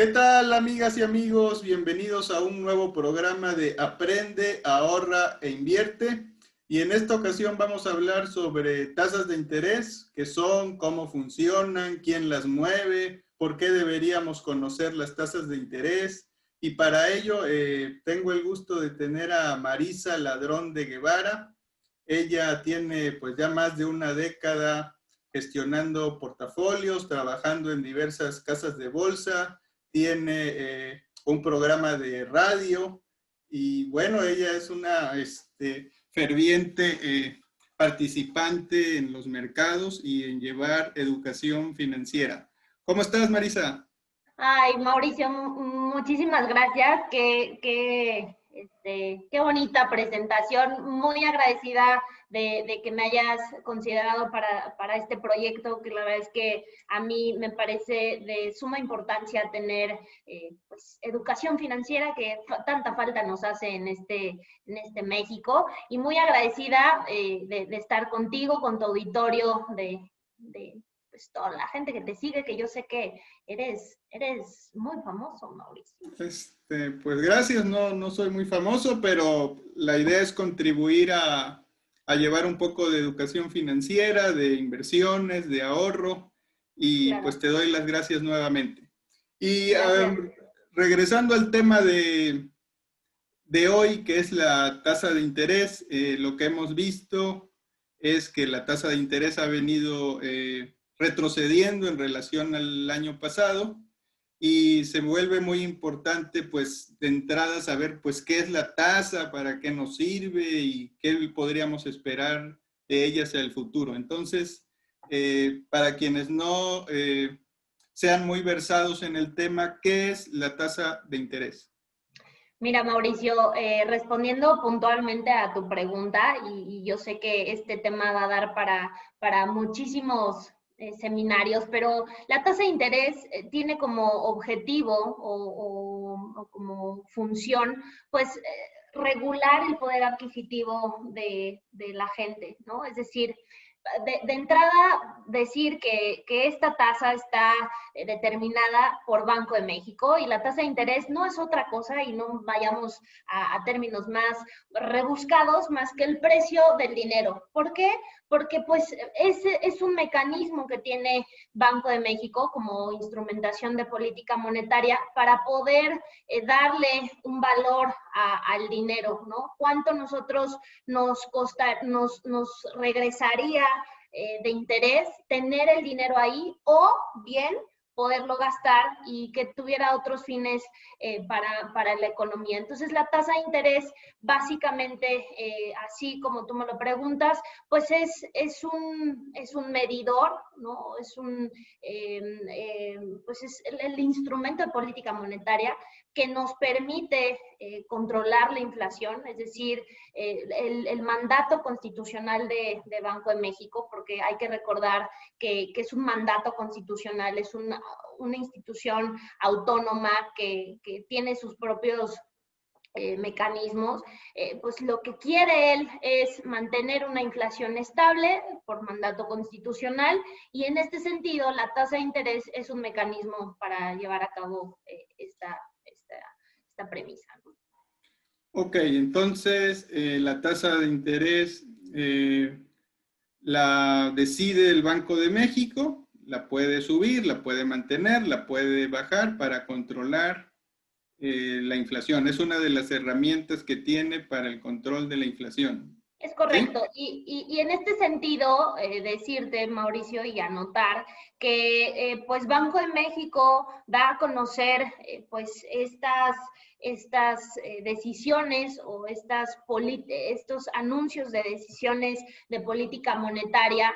¿Qué tal, amigas y amigos? Bienvenidos a un nuevo programa de Aprende, Ahorra e Invierte. Y en esta ocasión vamos a hablar sobre tasas de interés, qué son, cómo funcionan, quién las mueve, por qué deberíamos conocer las tasas de interés. Y para ello tengo el gusto de tener a Marisa Ladrón de Guevara. Ella tiene pues ya más de una década gestionando portafolios, trabajando en diversas casas de bolsa, tiene un programa de radio y bueno, ella es una ferviente participante en los mercados y en llevar educación financiera. ¿Cómo estás, Marisa? Ay, Mauricio, muchísimas gracias. Qué bonita presentación. Muy agradecida de que me hayas considerado para este proyecto, que la verdad es que a mí me parece de suma importancia tener pues, educación financiera que tanta falta nos hace en este México. Y muy agradecida de estar contigo, con tu auditorio de pues, toda la gente que te sigue, que yo sé que eres muy famoso, Mauricio. Pues gracias, no soy muy famoso, pero la idea es contribuir a llevar un poco de educación financiera, de inversiones, de ahorro, y Claro, pues te doy las gracias nuevamente. Y gracias. regresando al tema de hoy, que es la tasa de interés, lo que hemos visto es que la tasa de interés ha venido retrocediendo en relación al año pasado y se vuelve muy importante pues de entrada saber pues qué es la tasa, para qué nos sirve y qué podríamos esperar de ella hacia el futuro. Entonces, para quienes no sean muy versados en el tema, ¿qué es la tasa de interés? Mira, Mauricio, respondiendo puntualmente a tu pregunta, y yo sé que este tema va a dar para muchísimos seminarios, pero la tasa de interés tiene como objetivo o como función, pues, regular el poder adquisitivo de la gente, ¿no? Es decir, de entrada decir que esta tasa está determinada por Banco de México y la tasa de interés no es otra cosa y no vayamos a términos más rebuscados más que el precio del dinero. ¿Por qué? Porque pues es un mecanismo que tiene Banco de México como instrumentación de política monetaria para poder darle un valor al dinero, ¿no? ¿Cuánto nosotros nos regresaría de interés tener el dinero ahí o bien poderlo gastar y que tuviera otros fines para la economía? Entonces, la tasa de interés, básicamente, así como tú me lo preguntas, pues es un medidor, ¿no? Pues es el instrumento de política monetaria que nos permite controlar la inflación, es decir, el mandato constitucional de Banco de México, porque hay que recordar que es un mandato constitucional, es una institución autónoma que tiene sus propios mecanismos, pues lo que quiere él es mantener una inflación estable por mandato constitucional y en este sentido la tasa de interés es un mecanismo para llevar a cabo esta premisa, ¿no? Ok, entonces la tasa de interés la decide el Banco de México, la puede subir, la puede mantener, la puede bajar para controlar la inflación. Es una de las herramientas que tiene para el control de la inflación. Es ¿Sí? correcto. Y en este sentido, decirte, Mauricio, y anotar que pues Banco de México da a conocer pues estas decisiones o estos anuncios de decisiones de política monetaria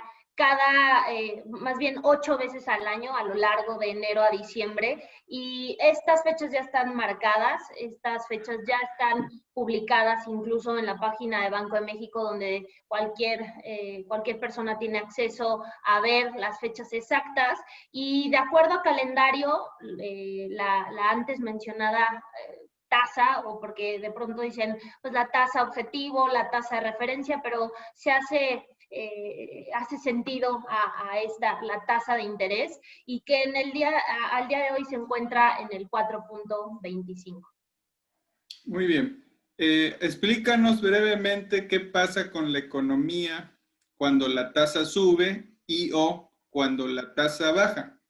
más bien 8 veces al año a lo largo de enero a diciembre. Y estas fechas ya están marcadas, estas fechas ya están publicadas incluso en la página de Banco de México, donde cualquier persona tiene acceso a ver las fechas exactas. Y de acuerdo a calendario, la antes mencionada tasa, o porque de pronto dicen pues la tasa objetivo, la tasa de referencia, pero se hace hace sentido la tasa de interés y que al día de hoy se encuentra en el 4.25. Muy bien. Explícanos brevemente qué pasa con la economía cuando la tasa sube y o cuando la tasa baja.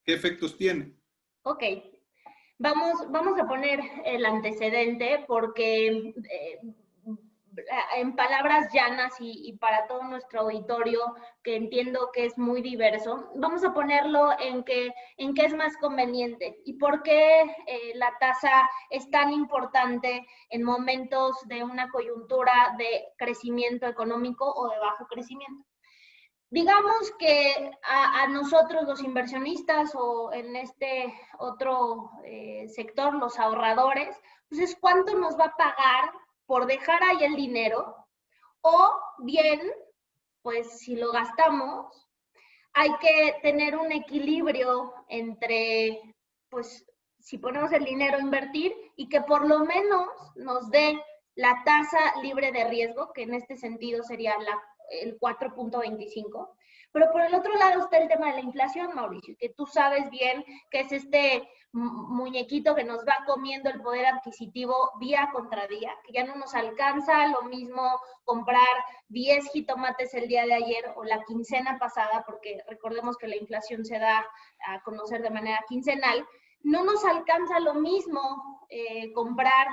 ¿Qué efectos tiene? Ok, vamos a poner el antecedente porque en palabras llanas y para todo nuestro auditorio, que entiendo que es muy diverso, vamos a ponerlo en qué es más conveniente y por qué la tasa es tan importante en momentos de una coyuntura de crecimiento económico o de bajo crecimiento. Digamos que a nosotros los inversionistas o en este otro sector, los ahorradores, pues es cuánto nos va a pagar por dejar ahí el dinero, o bien, pues si lo gastamos, hay que tener un equilibrio entre, pues si ponemos el dinero a invertir y que por lo menos nos dé la tasa libre de riesgo, que en este sentido sería el 4.25. Pero por el otro lado está el tema de la inflación, Mauricio, que tú sabes bien que es este muñequito que nos va comiendo el poder adquisitivo día contra día, que ya no nos alcanza lo mismo comprar 10 jitomates el día de ayer o la quincena pasada, porque recordemos que la inflación se da a conocer de manera quincenal, no nos alcanza lo mismo comprar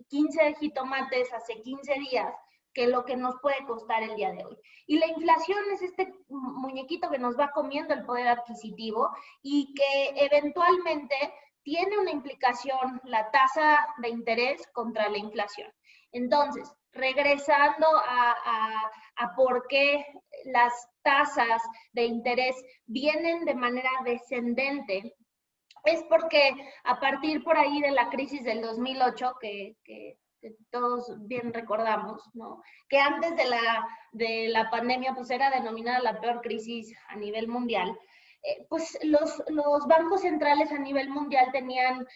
15 jitomates hace 15 días que lo que nos puede costar el día de hoy. Y la inflación es este muñequito que nos va comiendo el poder adquisitivo y que eventualmente tiene una implicación la tasa de interés contra la inflación. Entonces, regresando a por qué las tasas de interés vienen de manera descendente, es porque a partir por ahí de la crisis del 2008, que todos bien recordamos, ¿no? Que antes de la pandemia pues era denominada la peor crisis a nivel mundial, pues los bancos centrales a nivel mundial tenían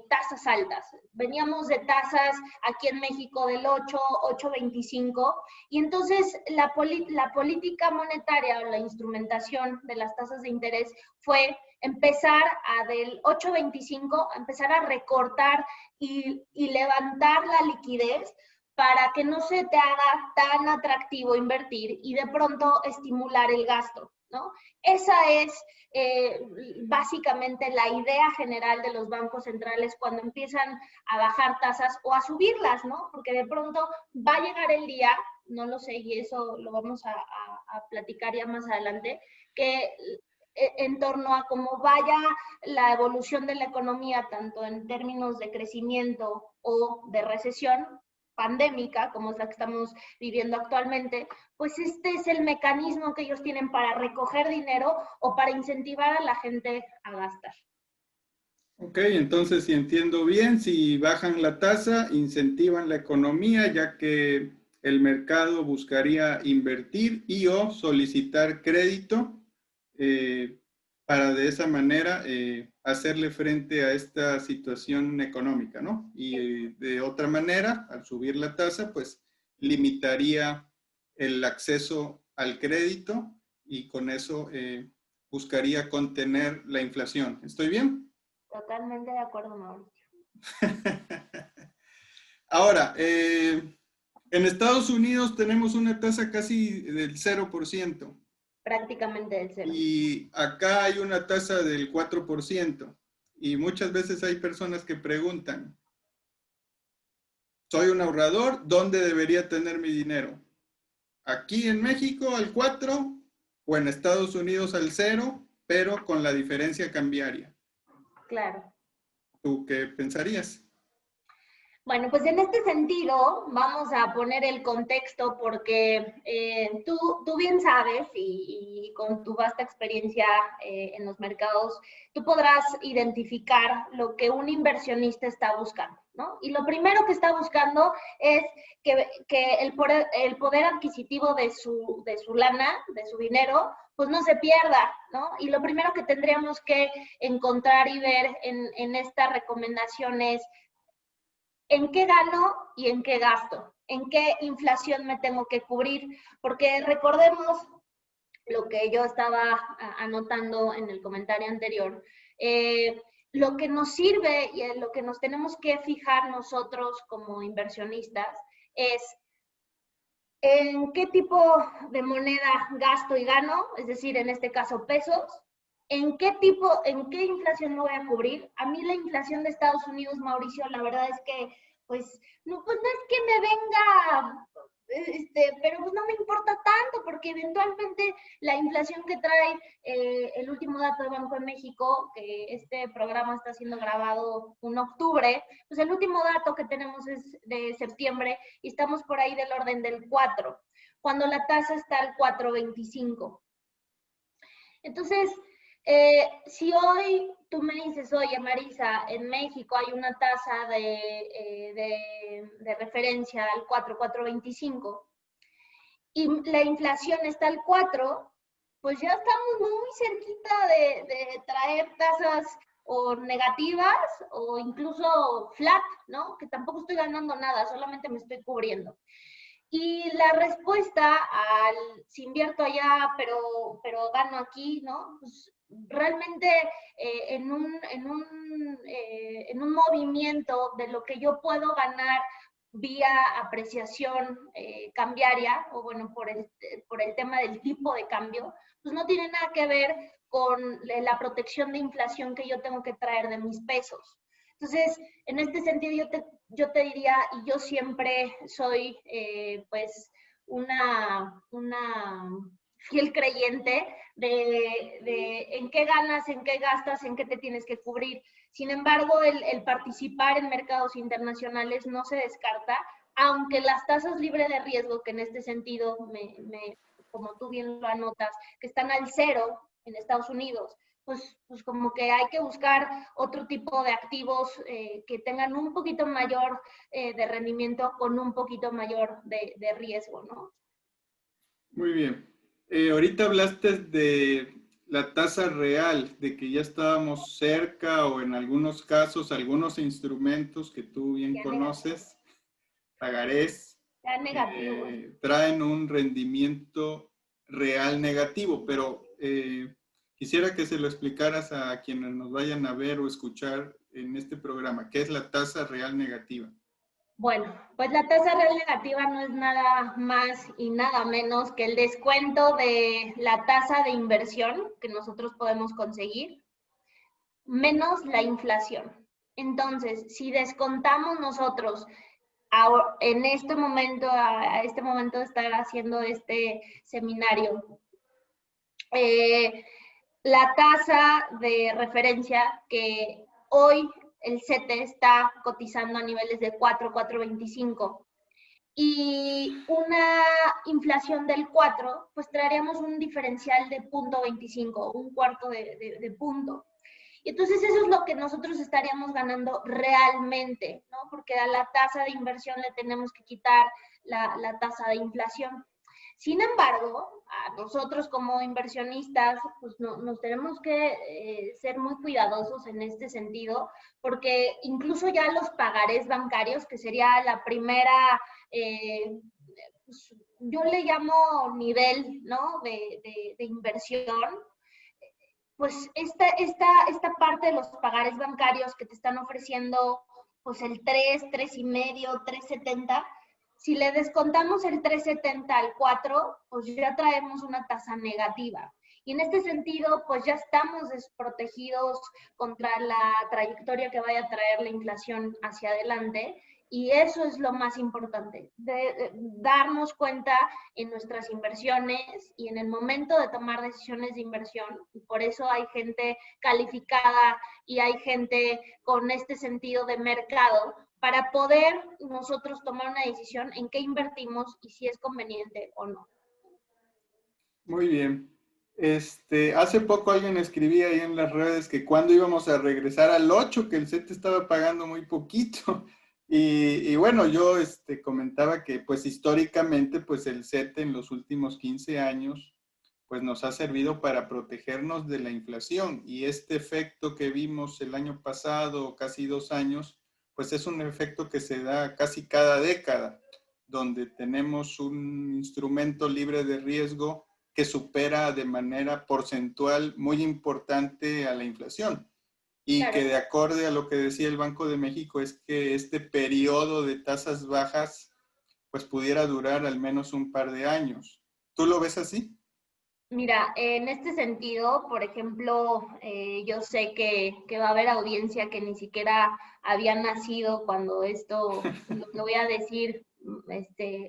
tasas altas. Veníamos de tasas aquí en México del 8.25, y entonces la política monetaria o la instrumentación de las tasas de interés fue empezar del 8.25, empezar a recortar y levantar la liquidez para que no se te haga tan atractivo invertir y de pronto estimular el gasto, ¿no? Esa es básicamente la idea general de los bancos centrales cuando empiezan a bajar tasas o a subirlas, ¿no? Porque de pronto va a llegar el día, no lo sé, y eso lo vamos a platicar ya más adelante, que en torno a cómo vaya la evolución de la economía, tanto en términos de crecimiento o de recesión pandémica, como es la que estamos viviendo actualmente, pues este es el mecanismo que ellos tienen para recoger dinero o para incentivar a la gente a gastar. Ok, entonces si entiendo bien, si bajan la tasa, incentivan la economía, ya que el mercado buscaría invertir y o solicitar crédito para de esa manera hacerle frente a esta situación económica, ¿no? Y de otra manera, al subir la tasa, pues limitaría el acceso al crédito y con eso buscaría contener la inflación. ¿Estoy bien? Totalmente de acuerdo, Mauricio. Ahora, en Estados Unidos tenemos una tasa casi del 0%. Prácticamente del 0. Y acá hay una tasa del 4%. Y muchas veces hay personas que preguntan, soy un ahorrador, ¿dónde debería tener mi dinero? ¿Aquí en México al 4 o en Estados Unidos al 0, pero con la diferencia cambiaria? Claro. ¿Tú qué pensarías? Bueno, pues en este sentido vamos a poner el contexto porque tú bien sabes y con tu vasta experiencia en los mercados, tú podrás identificar lo que un inversionista está buscando, ¿no? Y lo primero que está buscando es que el poder adquisitivo de su lana, de su dinero, pues no se pierda, ¿no? Y lo primero que tendríamos que encontrar y ver en esta recomendación es ¿En qué gano y en qué gasto? ¿En qué inflación me tengo que cubrir? Porque recordemos lo que yo estaba anotando en el comentario anterior, lo que nos sirve y en lo que nos tenemos que fijar nosotros como inversionistas es en qué tipo de moneda gasto y gano, es decir, en este caso pesos, en qué inflación me voy a cubrir. A mí la inflación de Estados Unidos, Mauricio, la verdad es que, pues no es que me venga, pero pues no me importa tanto, porque eventualmente la inflación que trae el último dato de Banco de México, que este programa está siendo grabado en octubre, pues el último dato que tenemos es de septiembre y estamos por ahí del orden del 4, cuando la tasa está al 4.25. Entonces, si hoy tú me dices, oye Marisa, en México hay una tasa de referencia al 4.25 y la inflación está al 4, pues ya estamos muy cerquita de traer tasas o negativas o incluso flat, ¿no? Que tampoco estoy ganando nada, solamente me estoy cubriendo. Y la respuesta al si invierto allá, pero gano aquí, ¿no? Pues realmente en un movimiento de lo que yo puedo ganar vía apreciación cambiaria, o bueno, por el tema del tipo de cambio, pues no tiene nada que ver con la protección de inflación que yo tengo que traer de mis pesos. Entonces, en este sentido, yo te diría, y yo siempre soy pues una fiel creyente de en qué ganas, en qué gastas, en qué te tienes que cubrir. Sin embargo, el participar en mercados internacionales no se descarta, aunque las tasas libres de riesgo, que en este sentido, como tú bien lo anotas, que están al cero en Estados Unidos, pues como que hay que buscar otro tipo de activos que tengan un poquito mayor de rendimiento con un poquito mayor de riesgo, ¿no? Muy bien. Ahorita hablaste de la tasa real, de que ya estábamos cerca o en algunos casos, algunos instrumentos que tú bien conoces, pagarés, Ya negativo. traen un rendimiento real negativo, pero quisiera que se lo explicaras a quienes nos vayan a ver o escuchar en este programa, ¿qué es la tasa real negativa? Bueno, pues la tasa real negativa no es nada más y nada menos que el descuento de la tasa de inversión que nosotros podemos conseguir menos la inflación. Entonces, si descontamos nosotros en este momento, a este momento de estar haciendo este seminario, la tasa de referencia que hoy el CETE está cotizando a niveles de 4.25 y una inflación del 4, pues traeríamos un diferencial de 0.25, un cuarto de punto. Y entonces eso es lo que nosotros estaríamos ganando realmente, ¿no? Porque a la tasa de inversión le tenemos que quitar la tasa de inflación. Sin embargo, a nosotros como inversionistas, pues nos tenemos que ser muy cuidadosos en este sentido, porque incluso ya los pagarés bancarios, que sería la primera, pues, yo le llamo nivel, ¿no? de inversión, pues esta parte de los pagares bancarios que te están ofreciendo, pues el 3.5, 3.70, si le descontamos el 3.70 al 4, pues ya traemos una tasa negativa. Y en este sentido, pues ya estamos desprotegidos contra la trayectoria que vaya a traer la inflación hacia adelante. Y eso es lo más importante, de darnos cuenta en nuestras inversiones y en el momento de tomar decisiones de inversión. Y por eso hay gente calificada y hay gente con este sentido de mercado para poder nosotros tomar una decisión en qué invertimos y si es conveniente o no. Muy bien. Hace poco alguien escribía ahí en las redes que cuando íbamos a regresar al 8, que el CETE estaba pagando muy poquito. Y bueno, yo comentaba que pues históricamente pues el CETE en los últimos 15 años pues nos ha servido para protegernos de la inflación y este efecto que vimos el año pasado, casi 2 años, pues es un efecto que se da casi cada década, donde tenemos un instrumento libre de riesgo que supera de manera porcentual muy importante a la inflación. Y que Claro. de acorde a lo que decía el Banco de México es que este periodo de tasas bajas pues pudiera durar al menos un par de años. ¿Tú lo ves así? Mira, en este sentido, por ejemplo, yo sé que va a haber audiencia que ni siquiera había nacido cuando esto, lo que voy a decir,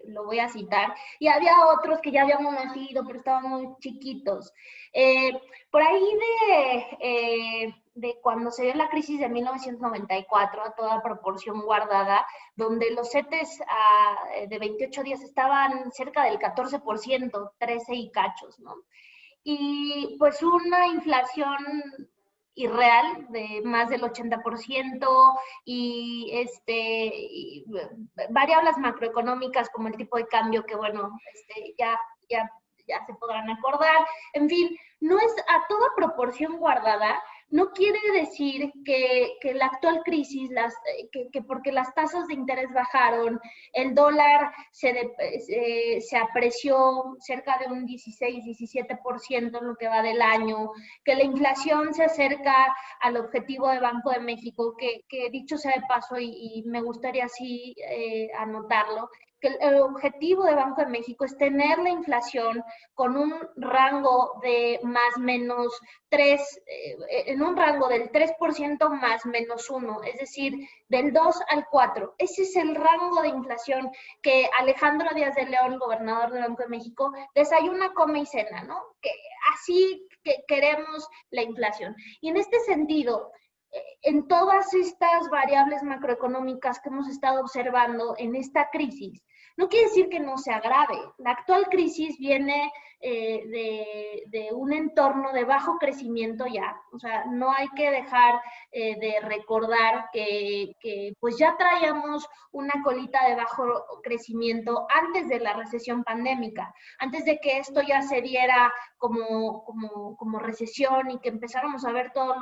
lo voy a citar, y había otros que ya habíamos nacido, pero estaban muy chiquitos. Eh, por ahí de cuando se dio la crisis de 1994, a toda proporción guardada, donde los CETES de 28 días estaban cerca del 14%, 13 y cachos, ¿no? Y pues una inflación irreal de más del 80% y variables macroeconómicas como el tipo de cambio que bueno, ya, ya se podrán acordar. En fin, no es a toda proporción guardada, no quiere decir que la actual crisis, que porque las tasas de interés bajaron, el dólar se apreció cerca de un 16-17% en lo que va del año, que la inflación se acerca al objetivo de Banco de México, que dicho sea de paso, y me gustaría así anotarlo, que el objetivo de Banco de México es tener la inflación con un rango de más menos 3, en un rango del 3% más menos 1, es decir, del 2 al 4. Ese es el rango de inflación que Alejandro Díaz de León, gobernador del Banco de México, desayuna, come y cena, ¿no? Que así que queremos la inflación. Y en este sentido, en todas estas variables macroeconómicas que hemos estado observando en esta crisis, no quiere decir que no se agrave. La actual crisis viene de un entorno de bajo crecimiento ya, o sea, no hay que dejar de recordar que pues ya traíamos una colita de bajo crecimiento antes de la recesión pandémica, antes de que esto ya se diera como recesión y que empezáramos a ver todo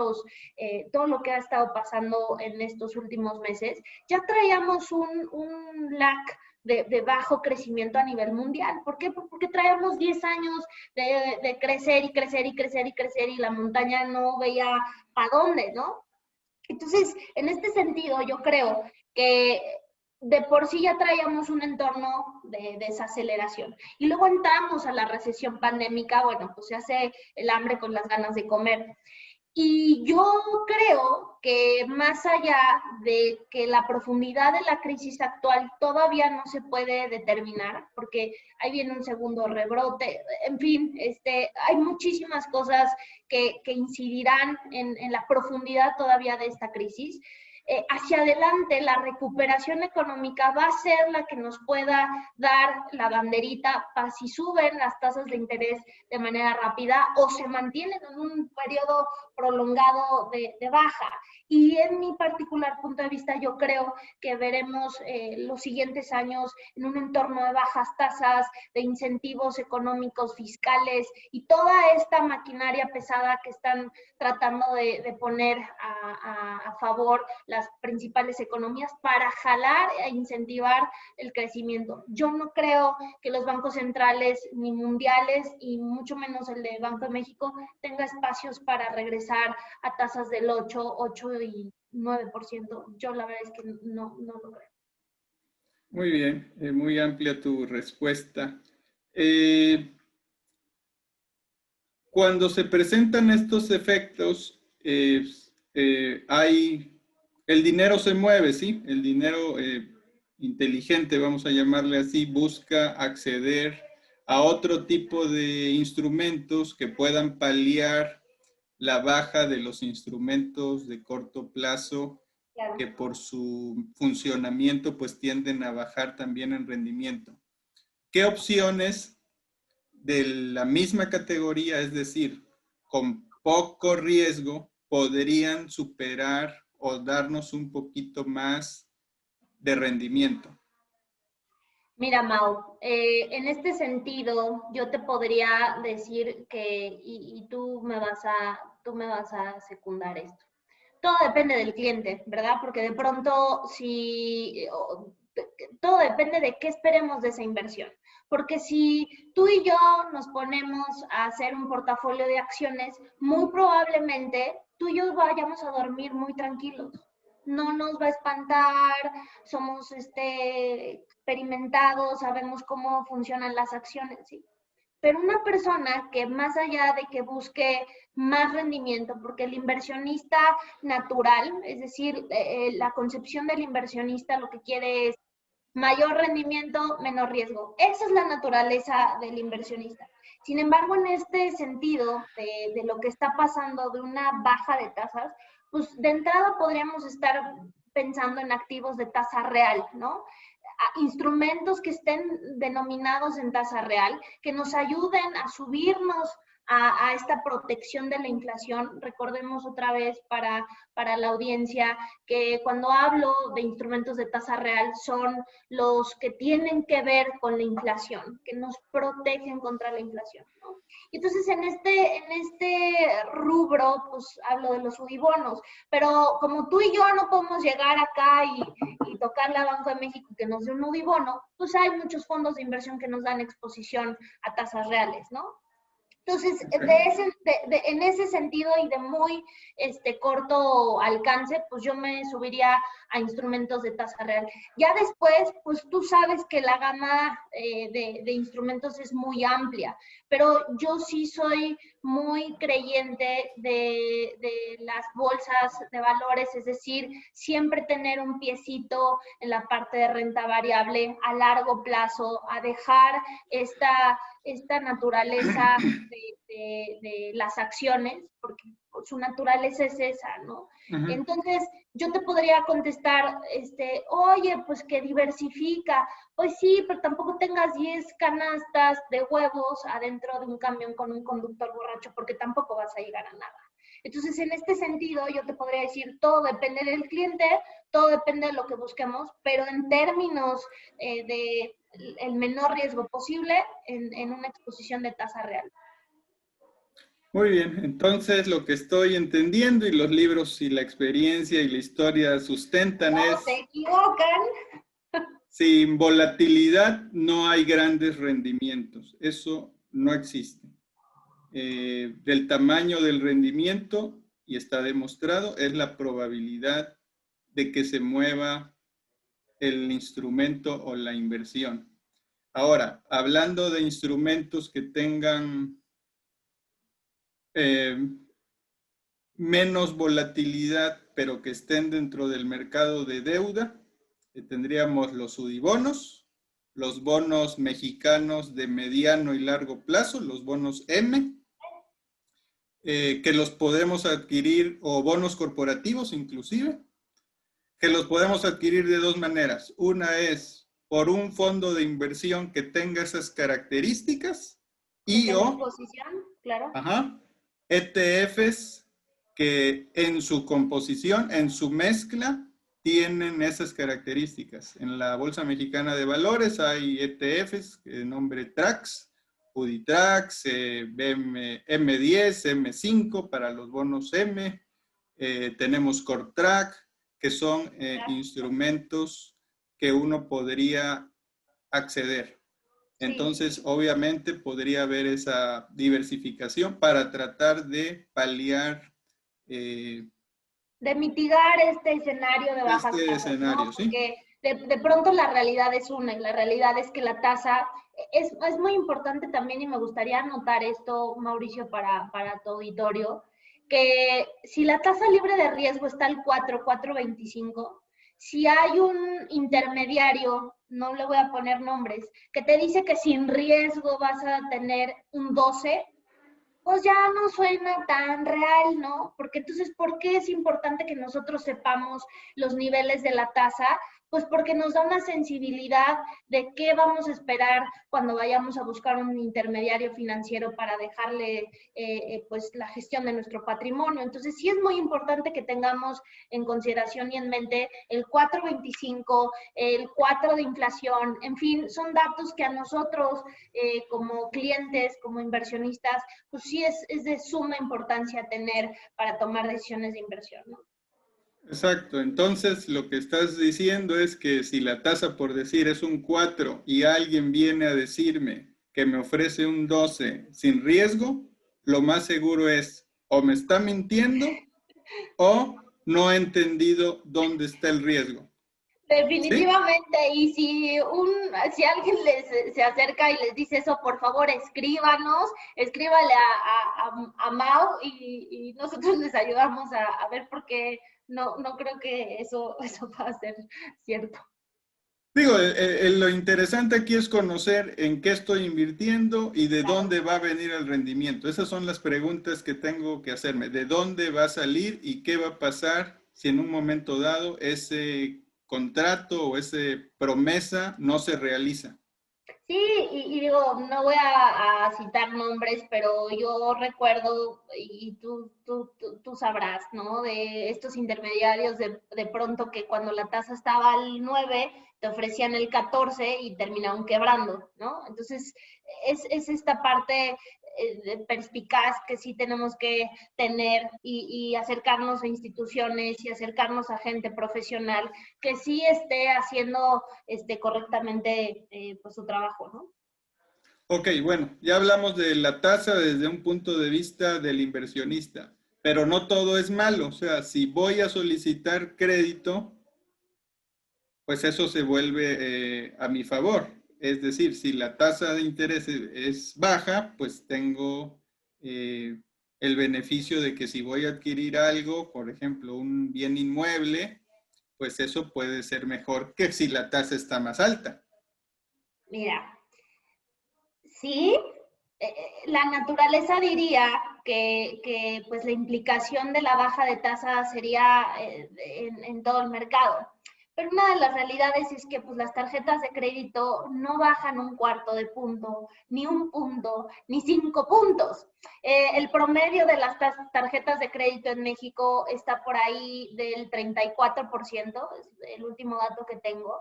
lo que ha estado pasando en estos últimos meses, ya traíamos un lag de bajo crecimiento a nivel mundial. ¿Por qué? Porque traíamos 10 años de crecer y crecer y crecer y crecer y la montaña no veía para dónde, ¿no? Entonces, en este sentido, yo creo que de por sí ya traíamos un entorno de desaceleración. Y luego entramos a la recesión pandémica, bueno, pues se hace el hambre con las ganas de comer. Y yo creo que más allá de que la profundidad de la crisis actual todavía no se puede determinar, porque ahí viene un segundo rebrote, en fin, hay muchísimas cosas que incidirán en la profundidad todavía de esta crisis. Hacia adelante la recuperación económica va a ser la que nos pueda dar la banderita para si suben las tasas de interés de manera rápida o se mantienen en un periodo prolongado de baja. Y en mi particular punto de vista, yo creo que veremos los siguientes años en un entorno de bajas tasas, de incentivos económicos, fiscales y toda esta maquinaria pesada que están tratando de poner a favor las principales economías para jalar e incentivar el crecimiento. Yo no creo que los bancos centrales ni mundiales y mucho menos el de Banco de México tenga espacios para regresar a tasas del 8 y 9%. Yo la verdad es que no lo creo. Muy bien, muy amplia tu respuesta. Eh, Cuando se presentan estos efectos, el dinero se mueve, ¿sí? El dinero inteligente, vamos a llamarle así, busca acceder a otro tipo de instrumentos que puedan paliar la baja de los instrumentos de corto plazo Claro. que por su funcionamiento pues tienden a bajar también en rendimiento. ¿Qué opciones de la misma categoría, es decir, con poco riesgo, podrían superar o darnos un poquito más de rendimiento? Mira, Mau, en este sentido, yo te podría decir que, y tú me vas a secundar esto. todo depende del cliente, ¿verdad? Porque de pronto, todo depende de qué esperemos de esa inversión. Porque si tú y yo nos ponemos a hacer un portafolio de acciones, muy probablemente tú y yo vayamos a dormir muy tranquilos. No nos va a espantar, somos experimentados, sabemos cómo funcionan las acciones, ¿sí? Pero una persona que más allá de que busque más rendimiento, porque el inversionista natural, es decir, la concepción del inversionista lo que quiere es mayor rendimiento, menor riesgo. Esa es la naturaleza del inversionista. Sin embargo, en este sentido de lo que está pasando de una baja de tasas, pues de entrada podríamos estar pensando en activos de tasa real, ¿no? Instrumentos que estén denominados en tasa real, que nos ayuden a subirnos a esta protección de la inflación. Recordemos otra vez para la audiencia que cuando hablo de instrumentos de tasa real son los que tienen que ver con la inflación, que nos protegen contra la inflación, ¿no? Entonces, en este rubro, pues hablo de los UDIBonos, pero como tú y yo no podemos llegar acá y tocarle a Banco de México que nos dé un UDIBono, pues hay muchos fondos de inversión que nos dan exposición a tasas reales, ¿no? Entonces, en ese sentido y de muy corto alcance, pues yo me subiría a instrumentos de tasa real. Ya después, pues tú sabes que la gama de instrumentos es muy amplia, pero yo sí soy muy creyente de las bolsas de valores, es decir, siempre tener un piecito en la parte de renta variable a largo plazo, a dejar esta naturaleza de las acciones, porque su naturaleza es esa, ¿no? Uh-huh. Entonces, yo te podría contestar, oye, pues que diversifica. Pues sí, pero tampoco tengas 10 canastas de huevos adentro de un camión con un conductor borracho, porque tampoco vas a llegar a nada. Entonces, en este sentido, yo te podría decir, todo depende del cliente, todo depende de lo que busquemos, pero en términos de el menor riesgo posible en una exposición de tasa real. Muy bien, entonces lo que estoy entendiendo y los libros y la experiencia y la historia sustentan no, se equivocan. Sin volatilidad no hay grandes rendimientos, eso no existe. Del tamaño del rendimiento, y está demostrado, es la probabilidad de que se mueva el instrumento o la inversión. Ahora, hablando de instrumentos que tengan menos volatilidad, pero que estén dentro del mercado de deuda, tendríamos los UDIBonos, los bonos mexicanos de mediano y largo plazo, los bonos M, que los podemos adquirir, o bonos corporativos inclusive, que los podemos adquirir de dos maneras. Una es por un fondo de inversión que tenga esas características y o claro. ETFs que en su composición, en su mezcla, tienen esas características. En la Bolsa Mexicana de Valores hay ETFs de nombre TRAX, UDITRAX, M10, M5 para los bonos M, tenemos CORTRAC, que son instrumentos que uno podría acceder. Entonces, obviamente, podría haber esa diversificación para tratar de paliar de mitigar este escenario de bajas tasas, ¿no? Porque de pronto la realidad es una, y la realidad es que la tasa es muy importante también, y me gustaría anotar esto, Mauricio, para tu auditorio, que si la tasa libre de riesgo está al 4.25, si hay un intermediario, no le voy a poner nombres, que te dice que sin riesgo vas a tener un 12, pues ya no suena tan real, ¿no? Porque entonces, ¿por qué es importante que nosotros sepamos los niveles de la tasa? Pues porque nos da una sensibilidad de qué vamos a esperar cuando vayamos a buscar un intermediario financiero para dejarle pues la gestión de nuestro patrimonio. Entonces sí es muy importante que tengamos en consideración y en mente el 4.25, el 4 de inflación, en fin, son datos que a nosotros como clientes, como inversionistas, pues sí es de suma importancia tener para tomar decisiones de inversión, ¿no? Exacto, entonces lo que estás diciendo es que si la tasa, por decir, es un 4 y alguien viene a decirme que me ofrece un 12 sin riesgo, lo más seguro es o me está mintiendo o no ha entendido dónde está el riesgo. ¿Sí? Definitivamente, y si alguien se acerca y les dice eso, por favor escríbale a Mau y nosotros les ayudamos a ver por qué no creo que eso va a ser cierto. Digo, lo interesante aquí es conocer en qué estoy invirtiendo y de Claro. dónde va a venir el rendimiento. Esas son las preguntas que tengo que hacerme. ¿De dónde va a salir y qué va a pasar si en un momento dado ese contrato o esa promesa no se realiza? Sí, y digo, no voy a citar nombres, pero yo recuerdo, y tú sabrás, ¿no? De estos intermediarios de pronto que cuando la tasa estaba al 9 te ofrecían el 14 y terminaron quebrando, ¿no? Entonces, es esta parte perspicaz que sí tenemos que tener y acercarnos a instituciones y acercarnos a gente profesional que sí esté haciendo correctamente pues su trabajo, ¿no? Ok, bueno, ya hablamos de la tasa desde un punto de vista del inversionista, pero no todo es malo. O sea, si voy a solicitar crédito, pues eso se vuelve a mi favor. Es decir, si la tasa de interés es baja, pues tengo el beneficio de que si voy a adquirir algo, por ejemplo, un bien inmueble, pues eso puede ser mejor que si la tasa está más alta. Mira, sí, la naturaleza diría que pues la implicación de la baja de tasa sería en todo el mercado. Pero una de las realidades es que pues, las tarjetas de crédito no bajan un cuarto de punto, ni un punto, ni 5 puntos. El promedio de las tarjetas de crédito en México está por ahí del 34%, es el último dato que tengo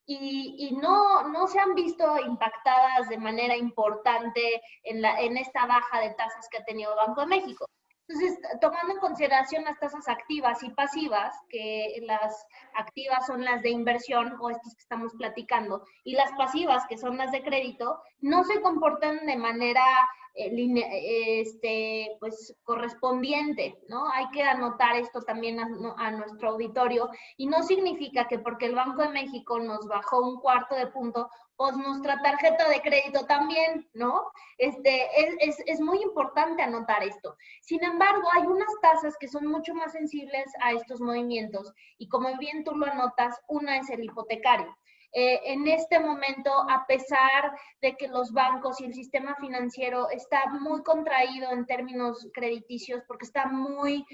y no se han visto impactadas de manera importante en esta baja de tasas que ha tenido Banco de México. Entonces, tomando en consideración las tasas activas y pasivas, que las activas son las de inversión o estas que estamos platicando, y las pasivas, que son las de crédito, no se comportan de manera pues correspondiente, ¿no? Hay que anotar esto también a nuestro auditorio y no significa que porque el Banco de México nos bajó un cuarto de punto, pues nuestra tarjeta de crédito también, ¿no? Es muy importante anotar esto. Sin embargo, hay unas tasas que son mucho más sensibles a estos movimientos y como bien tú lo anotas, una es el hipotecario. En este momento, a pesar de que los bancos y el sistema financiero está muy contraído en términos crediticios porque está muy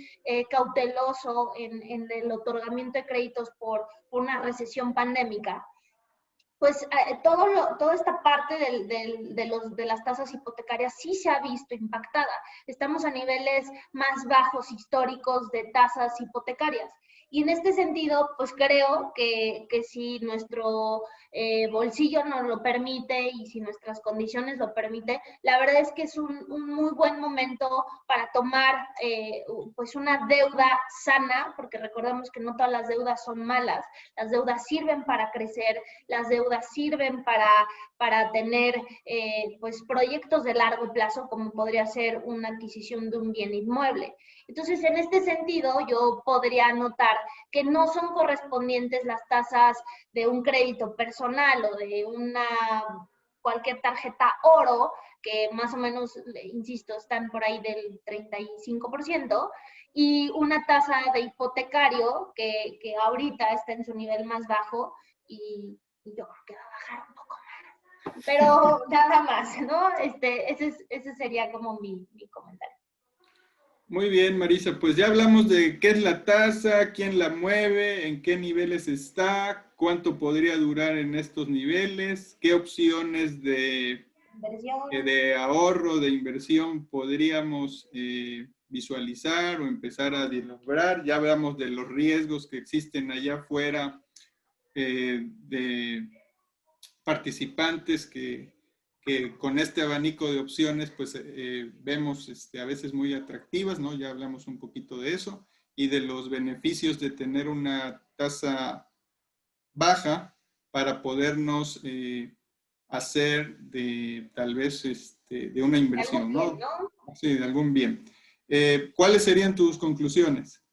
cauteloso en el otorgamiento de créditos por una recesión pandémica, pues toda esta parte de las tasas hipotecarias sí se ha visto impactada. Estamos a niveles más bajos históricos de tasas hipotecarias. Y en este sentido, pues creo que si nuestro bolsillo nos lo permite y si nuestras condiciones lo permiten, la verdad es que es un muy buen momento para tomar pues una deuda sana, porque recordemos que no todas las deudas son malas, las deudas sirven para crecer, las deudas sirven para tener pues proyectos de largo plazo, como podría ser una adquisición de un bien inmueble. Entonces, en este sentido, yo podría anotar que no son correspondientes las tasas de un crédito personal o de una cualquier tarjeta oro, que más o menos, insisto, están por ahí del 35%, y una tasa de hipotecario que ahorita está en su nivel más bajo y yo creo que va a bajar un poco más. Pero nada más, ¿no? Ese sería como mi comentario. Muy bien, Marisa, pues ya hablamos de qué es la tasa, quién la mueve, en qué niveles está, cuánto podría durar en estos niveles, qué opciones Inversión. de ahorro, de inversión podríamos visualizar o empezar a vislumbrar. Ya hablamos de los riesgos que existen allá afuera, de participantes que con este abanico de opciones pues vemos a veces muy atractivas, ¿no? Ya hablamos un poquito de eso. y de los beneficios de tener una tasa baja para podernos hacer de tal vez de una inversión, Algo bien, ¿no? ¿no? Sí, de algún bien. ¿Cuáles serían tus conclusiones?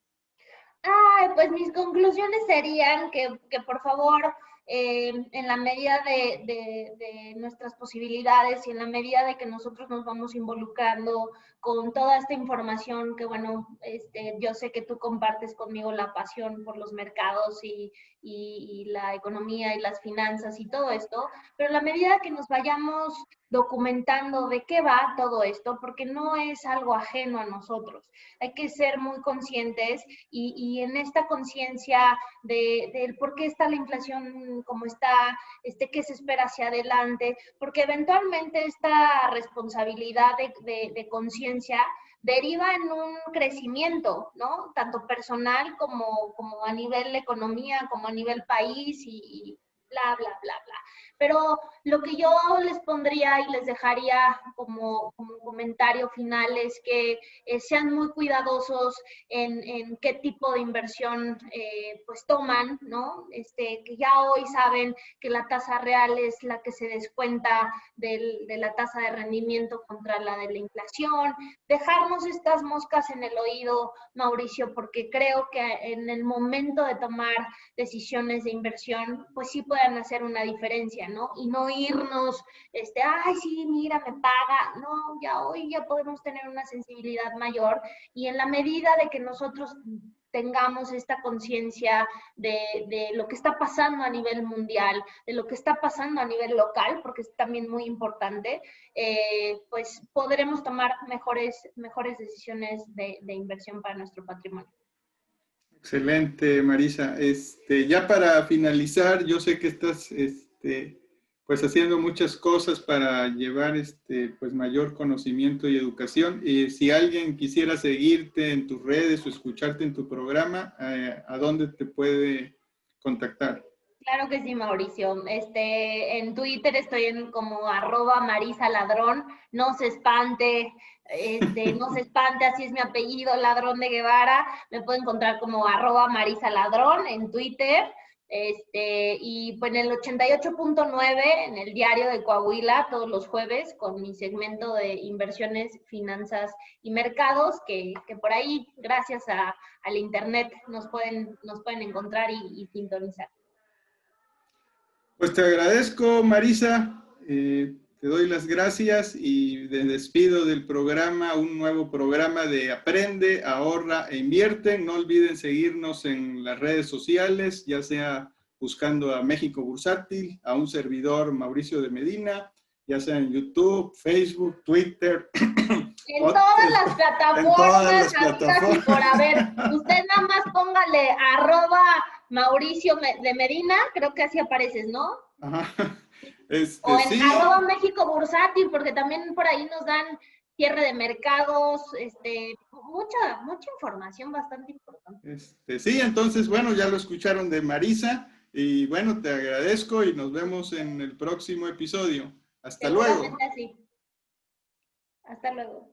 Ay, pues mis conclusiones serían que por favor, en la medida de nuestras posibilidades y en la medida de que nosotros nos vamos involucrando con toda esta información, que bueno, yo sé que tú compartes conmigo la pasión por los mercados y la economía y las finanzas y todo esto, pero en la medida que nos vayamos documentando de qué va todo esto, porque no es algo ajeno a nosotros, hay que ser muy conscientes y en esta conciencia de por qué está la inflación como está, qué se espera hacia adelante, porque eventualmente esta responsabilidad de conciencia deriva en un crecimiento, ¿no? Tanto personal como a nivel economía, como a nivel país y bla, bla, bla, bla. Pero lo que yo les pondría y les dejaría como comentario final es que sean muy cuidadosos en qué tipo de inversión pues toman, ¿no? Que ya hoy saben que la tasa real es la que se descuenta de la tasa de rendimiento contra la de la inflación. Dejarnos estas moscas en el oído, Mauricio, porque creo que en el momento de tomar decisiones de inversión, pues sí puedan hacer una diferencia, ¿no? Y no irnos, ay, sí, mira, me paga. No, ya hoy ya podemos tener una sensibilidad mayor y en la medida de que nosotros tengamos esta conciencia de lo que está pasando a nivel mundial, de lo que está pasando a nivel local, porque es también muy importante, pues podremos tomar mejores decisiones de inversión para nuestro patrimonio. Excelente, Marisa. Ya para finalizar, yo sé que estás pues haciendo muchas cosas para llevar pues mayor conocimiento y educación. Y si alguien quisiera seguirte en tus redes o escucharte en tu programa, ¿a dónde te puede contactar? Claro que sí, Mauricio. En Twitter estoy como @marisaladrón. No se espante, no se espante, así es mi apellido, Ladrón de Guevara. Me puede encontrar como @marisaladrón en Twitter. Y pues en el 88.9, en el Diario de Coahuila, todos los jueves, con mi segmento de inversiones, finanzas y mercados, que por ahí, gracias al internet, nos pueden encontrar y sintonizar. Pues te agradezco, Marisa. Te doy las gracias y te despido del programa, un nuevo programa de Aprende, Ahorra e Invierte. No olviden seguirnos en las redes sociales, ya sea buscando a México Bursátil, a un servidor Mauricio de Medina, ya sea en YouTube, Facebook, Twitter. En todas las plataformas, en todas las habidas y por haber. Usted nada más póngale @Mauricio de Medina, creo que así apareces, ¿no? Ajá. O en Sí. @México Bursátil, porque también por ahí nos dan cierre de mercados, mucha información bastante importante. Sí, entonces, bueno, ya lo escucharon de Marisa y bueno, te agradezco y nos vemos en el próximo episodio. Hasta luego. Seguramente así. Hasta luego.